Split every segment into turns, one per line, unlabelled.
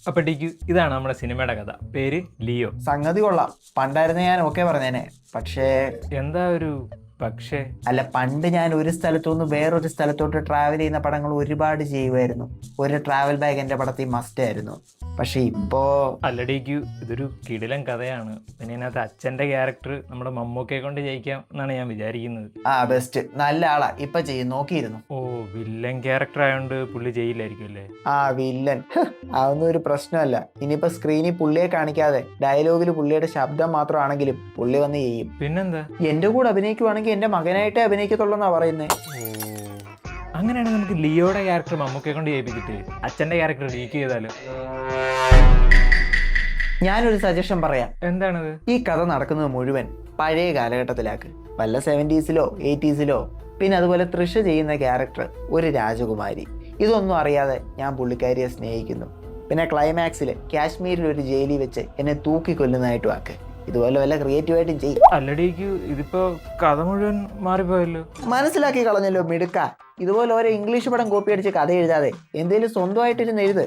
അപ്പൊ ഡിക്കു, ഇതാണ് നമ്മുടെ സിനിമയുടെ കഥ. പേര് ലിയോ.
സംഗതി കൊള്ളാം. പണ്ടായിരുന്നു ഞാൻ ഓക്കെ പറഞ്ഞേനെ. പക്ഷേ
എന്താ ഒരു പക്ഷേ?
അല്ല, പണ്ട് ഞാൻ ഒരു സ്ഥലത്തുനിന്ന് വേറൊരു സ്ഥലത്തോട്ട് ട്രാവൽ ചെയ്യുന്ന പടങ്ങൾ ഒരുപാട് ചെയ്യുമായിരുന്നു. ഒരു ട്രാവൽ ബാഗ് എൻ്റെ പടത്തിൽ മസ്റ്റ് ആയിരുന്നു. പക്ഷെ ഇപ്പോ
അല്ല ഡിക്കു, ഇതൊരു കിടിലൻ കഥയാണ്. പിന്നെ ഇതിനകത്ത് അച്ഛന്റെ ക്യാരക്ടർ നമ്മുടെ മമ്മൂക്കയെ കൊണ്ട് ജയിക്കാം എന്നാണ് ഞാൻ വിചാരിക്കുന്നത്.
ബെസ്റ്റ്, നല്ല ആളാ. ഇപ്പൊ ചെയ്യും, നോക്കിയിരുന്നു.
ഓ, വില്ലൻ ക്യാരക്ടർ ആയതുകൊണ്ട് പുള്ളി ചെയ്യില്ലായിരിക്കും അല്ലേ?
വില്ലൻ അതൊന്നും ഒരു പ്രശ്നമല്ല. ഇനിയിപ്പോ സ്ക്രീനിൽ പുള്ളിയെ കാണിക്കാതെ ഡയലോഗിൽ പുള്ളിയുടെ ശബ്ദം മാത്രമാണെങ്കിലും പുള്ളി വന്ന് ചെയ്യും.
പിന്നെന്താ,
എന്റെ കൂടെ അഭിനയിക്കുവാണെങ്കിൽ എന്റെ മകനായിട്ടേ അഭിനയിക്കത്തുള്ളൂന്നാ പറയുന്നേ.
അങ്ങനെയാണെങ്കിൽ നമുക്ക് ലിയോയുടെ ക്യാരക്ടർ മമ്മൂക്കയെ കൊണ്ട് ചെയ്യിപ്പിച്ചിട്ട് അച്ഛന്റെ ക്യാരക്ടർ ലീക്ക് ചെയ്താലോ?
ഞാനൊരു സജഷൻ പറയാം.
എന്താണത്?
ഈ കഥ നടക്കുന്നത് മുഴുവൻ പഴയ കാലഘട്ടത്തിലാക്ക്. വല്ല 70s-ലോ 80s-ലോ. പിന്നെ അതുപോലെ തൃഷ ചെയ്യുന്ന ക്യാരക്ടർ ഒരു രാജകുമാരി. ഇതൊന്നും അറിയാതെ ഞാൻ പുള്ളിക്കാരിയെ സ്നേഹിക്കുന്നു. പിന്നെ ക്ലൈമാക്സിൽ കാശ്മീരിൽ ഒരു ജയിലിൽ വെച്ച് എന്നെ തൂക്കിക്കൊല്ലുന്നതായിട്ടും ആക്ക്. ഇതുപോലെ വല്ല ക്രിയേറ്റീവായിട്ടും ചെയ്യും.
അല്ലടേക്ക്, ഇതിപ്പോ കഥ മുഴുവൻ മാറിപ്പോയല്ലോ.
മനസ്സിലാക്കി കളഞ്ഞല്ലോ മിടുക്ക. ഇതുപോലെ ഓരോ ഇംഗ്ലീഷ് പടം കോപ്പി അടിച്ച് കഥ എഴുതാതെ എന്തേലും സ്വന്തമായിട്ടിരുന്ന് എഴുത്.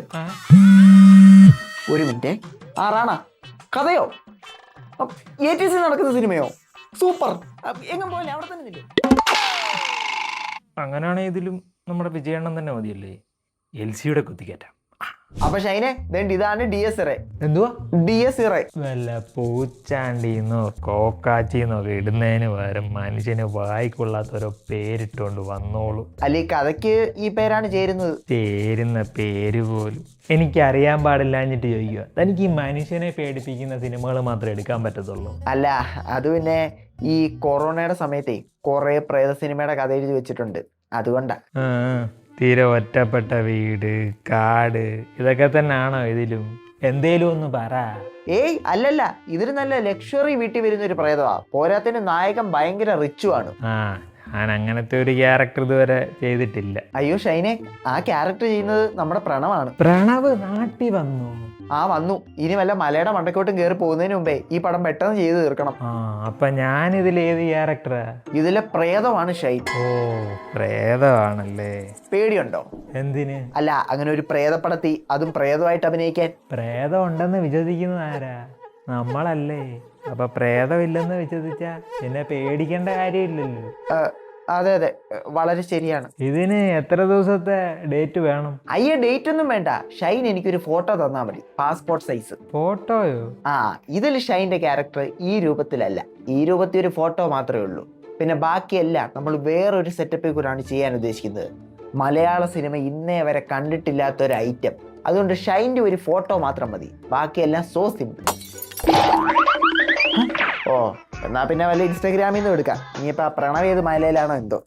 ഒരു മിനിറ്റ്. റാണ, കഥയോ? ATC നടക്കുന്ന സിനിമയോ? സൂപ്പർ. എങ്ങും പോലെ അവിടെ തന്നെ നിൽക്കും.
അങ്ങനെയാണെങ്കിൽ ഇതിലും നമ്മുടെ വിജയണ്ണൻ തന്നെ മതിയല്ലേ? LC-യുടെ കുത്തിക്കയറ്റാം.
അപ്പൊ ഷൈനെ, ഇതാണ് DS ഇറേ.
എന്തുവാ
DS ഇറേ?
വല്ല പൂച്ചാണ്ടിന്നോ കോക്കാച്ചിന്നോ ഒക്കെ ഇടുന്നതിന് പകരം മനുഷ്യന് വായിക്കൊള്ളാത്തോരോ പേരിട്ടുകൊണ്ട് വന്നോളൂ.
അല്ലെ, കഥയ്ക്ക് ഈ പേരാണ് ചേരുന്നത്.
ചേരുന്ന പേര് പോലും എനിക്കറിയാൻ പാടില്ലാഞ്ഞിട്ട് ചോദിക്കുക. തനിക്ക് ഈ മനുഷ്യനെ പേടിപ്പിക്കുന്ന സിനിമകൾ മാത്രമേ എടുക്കാൻ പറ്റത്തുള്ളൂ.
അല്ല, അത് പിന്നെ ഈ കൊറോണയുടെ സമയത്തേ കുറെ പ്രേത സിനിമയുടെ കഥ എഴുതി വെച്ചിട്ടുണ്ട്, അതുകൊണ്ടാ.
തീരെ ഒറ്റപ്പെട്ട വീട്, കാട്, ഇതൊക്കെ തന്നെയാണോ ഇതിലും? എന്തേലും ഒന്ന് പറ.
അല്ലല്ല, ഇതിന് നല്ല ലക്ഷറി വീട്ടിൽ വരുന്ന ഒരു പ്രേതമാ. പോരാത്തിന് നായകൻ ഭയങ്കര റിച്ചുമാണ്.
ഞാൻ അങ്ങനത്തെ ഒരു ക്യാരക്ടർ ഇതുവരെ ചെയ്തിട്ടില്ല.
അയ്യോ ഷൈനെ, ആ ക്യാരക്ടർ ചെയ്യുന്നത് നമ്മുടെ പ്രണവാണ്.
പ്രണവ് നാട്ടിൽ വന്നു?
വന്നു. ഇനി വല്ല മലയുടെ മണ്ടക്കോട്ടും കയറി പോകുന്നതിന് മുമ്പേ ഈ പടം പെട്ടെന്ന് ചെയ്ത് തീർക്കണം.
അപ്പൊ ഞാൻ ഇതിൽ ഏത് ക്യാരക്ടറാ?
ഇതിലെ പ്രേതമാണ് ഷൈൻ.
ഓ, പ്രേതമാണല്ലേ.
പേടിയുണ്ടോ?
എന്തിന്?
അല്ല, അങ്ങനെ ഒരു പ്രേതപ്പടത്തി, അതും പ്രേതമായിട്ട് അഭിനയിക്കാൻ.
പ്രേതം ഉണ്ടെന്ന് വിശ്വസിക്കുന്നത് ആരാ? നമ്മളല്ലേ. അപ്പൊ പ്രേതമില്ലെന്ന് വിശ്വസിച്ചാ പിന്നെ പേടിക്കേണ്ട കാര്യമില്ലല്ലോ.
അതെ അതെ, വളരെ ശരിയാണ്.
ഇതിന് എത്ര ദിവസത്തെ ഡേറ്റ് വേണം?
ഡേറ്റ് ഒന്നും വേണ്ട. ഷൈൻ എനിക്കൊരു ഫോട്ടോ തന്നാ മതി, പാസ്പോർട്ട് സൈസ്.
ഫോട്ടോയോ?
ഇതിൽ ഷൈൻ്റെ ക്യാരക്ടർ ഈ രൂപത്തിലല്ല. ഈ രൂപത്തിൽ ഒരു ഫോട്ടോ മാത്രമേ ഉള്ളൂ. പിന്നെ ബാക്കിയെല്ലാം നമ്മൾ വേറൊരു സെറ്റപ്പിൽ കൂടാണ് ചെയ്യാൻ ഉദ്ദേശിക്കുന്നത്. മലയാള സിനിമ ഇന്നേ വരെ കണ്ടിട്ടില്ലാത്ത ഒരു ഐറ്റം. അതുകൊണ്ട് ഷൈൻ്റെ ഒരു ഫോട്ടോ മാത്രം മതി, ബാക്കിയെല്ലാം സോ സിമ്പിൾ. എന്നാ പിന്നെ വല്ല ഇൻസ്റ്റാഗ്രാമിൽ നിന്നും എടുക്കാം. ഇനിയിപ്പോൾ ആ പ്രണവ് ഏത് മലയിലാണോ എന്തോ.